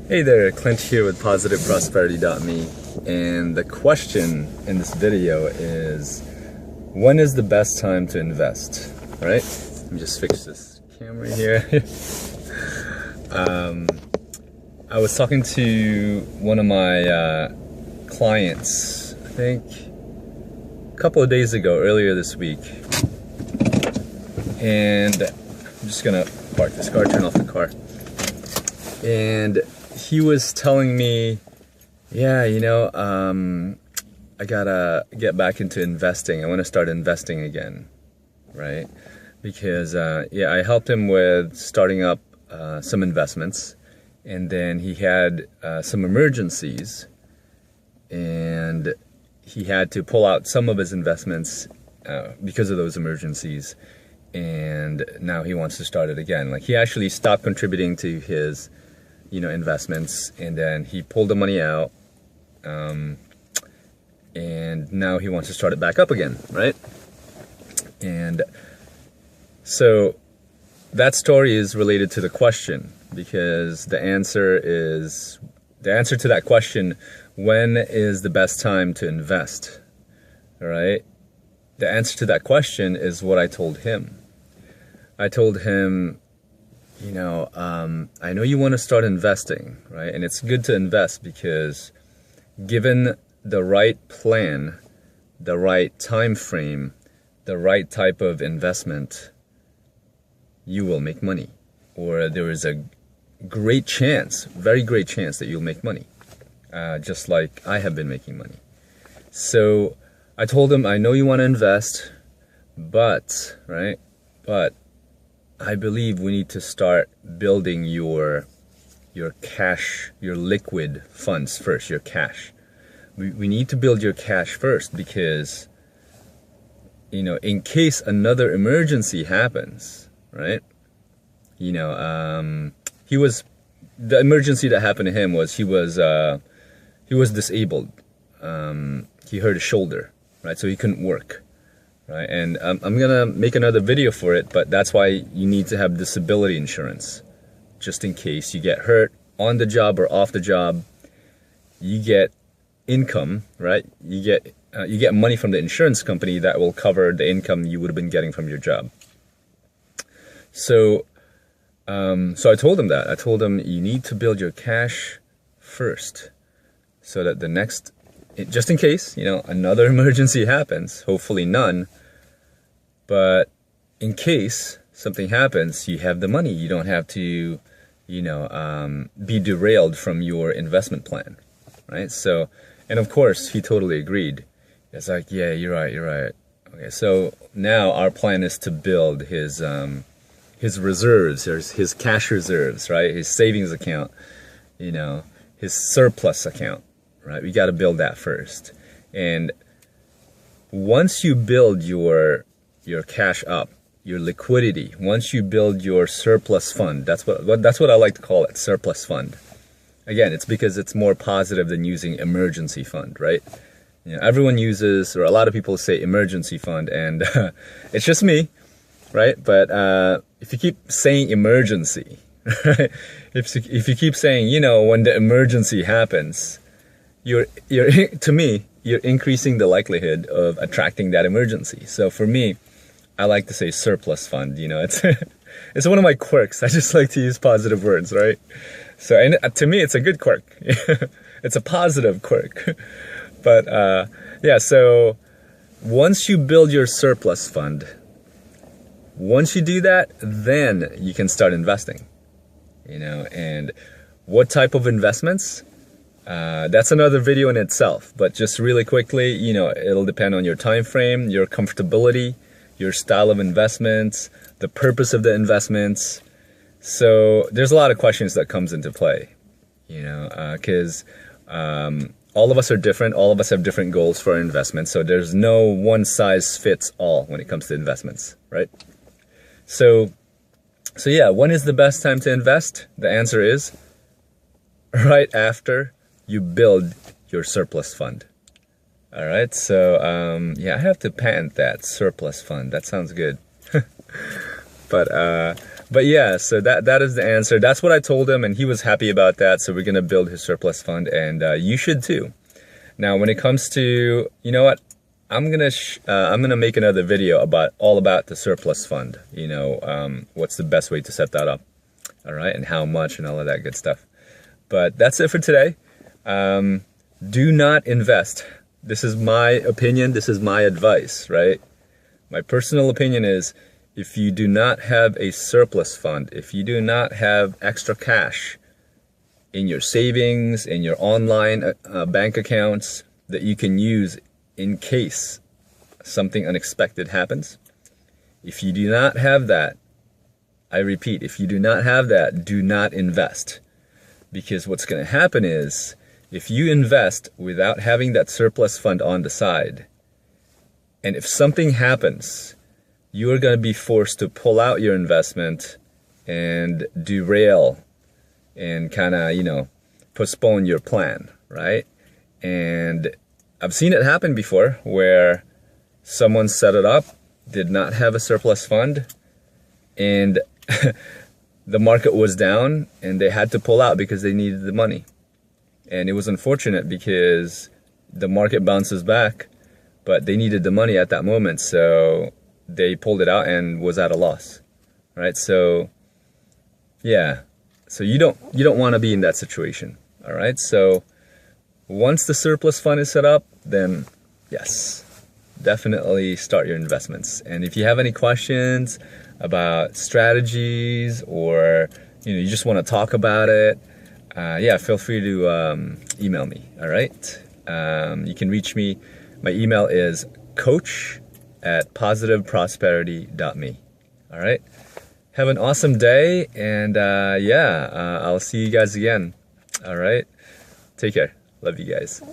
Hey there, Clint here with PositiveProsperity.me, and the question in this video is, when is the best time to invest? All right, let me just fix this camera here. I was talking to one of my clients, I think a couple of days ago, earlier this week, and I'm just gonna park this car, turn off the car, and he was telling me, yeah, I gotta get back into investing. I want to start investing again, right? Because I helped him with starting up some investments, and then he had some emergencies, and he had to pull out some of his investments because of those emergencies, and now he wants to start it again. Like, he actually stopped contributing to his investments, and then he pulled the money out, and now he wants to start it back up again, right? And so that story is related to the question, because the answer to that question, when is the best time to invest? All right, the answer to that question is what I told him. I told him, I know you want to start investing, right? And it's good to invest because given the right plan, the right time frame, the right type of investment, you will make money. Or there is a great chance, very great chance that you'll make money. Just like I have been making money. So I told him, I know you want to invest, but I believe we need to start building your cash, your liquid funds first, your cash. We need to build your cash first because, in case another emergency happens, right? The emergency that happened to him was he was disabled. He hurt his shoulder, right? So he couldn't work. Right, and I'm gonna make another video for it, but that's why you need to have disability insurance, just in case you get hurt on the job or off the job. You get income, right? You get money from the insurance company that will cover the income you would have been getting from your job. So I told him that. I told him you need to build your cash first, so that the next, just in case, another emergency happens, hopefully none, but in case something happens, you have the money. You don't have to, be derailed from your investment plan, right? So, and of course, he totally agreed. It's like, yeah, you're right. Okay, so now our plan is to build his reserves, his cash reserves, right? His savings account, his surplus account. Right, we got to build that first. And once you build your cash up, your liquidity, once you build your surplus fund, that's what I like to call it, surplus fund. Again, it's because it's more positive than using emergency fund, right? Everyone uses, or a lot of people say emergency fund, and it's just me, right? But if you keep saying emergency, right? If you keep saying, when the emergency happens, to me, you're increasing the likelihood of attracting that emergency. So for me, I like to say surplus fund. It's one of my quirks. I just like to use positive words, right? So, and to me, it's a good quirk. It's a positive quirk. But so once you build your surplus fund, once you do that, then you can start investing. And what type of investments? That's another video in itself, but just really quickly, it'll depend on your time frame, your comfortability, your style of investments, the purpose of the investments. So there's a lot of questions that comes into play, because all of us are different. All of us have different goals for our investments. So there's no one size fits all when it comes to investments, right? So yeah, when is the best time to invest? The answer is right after you build your surplus fund. All right, so I have to patent that, surplus fund. That sounds good. But But yeah, so that is the answer. That's what I told him, and he was happy about that. So we're gonna build his surplus fund, and you should too. Now, when it comes to, you know what, I'm gonna make another video all about the surplus fund. You know, what's the best way to set that up, all right, and how much and all of that good stuff. But that's it for today. Do not invest. This is my opinion. This is my advice, right? My personal opinion is, if you do not have a surplus fund, if you do not have extra cash in your savings, in your online bank accounts that you can use in case something unexpected happens, if you do not have that, I repeat, if you do not have that, do not invest. Because what's going to happen is, if you invest without having that surplus fund on the side, and if something happens, you are going to be forced to pull out your investment and derail and kind of, you know, postpone your plan, right? And I've seen it happen before where someone set it up, did not have a surplus fund, and the market was down and they had to pull out because they needed the money. And it was unfortunate because the market bounces back, but they needed the money at that moment. So they pulled it out and was at a loss, right? So yeah, so you don't want to be in that situation, all right? So once the surplus fund is set up, then yes, definitely start your investments. And if you have any questions about strategies, or you just want to talk about it, yeah, feel free to email me, all right? You can reach me. My email is coach@positiveprosperity.me. All right. Have an awesome day, and yeah, I'll see you guys again. All right. Take care. Love you guys.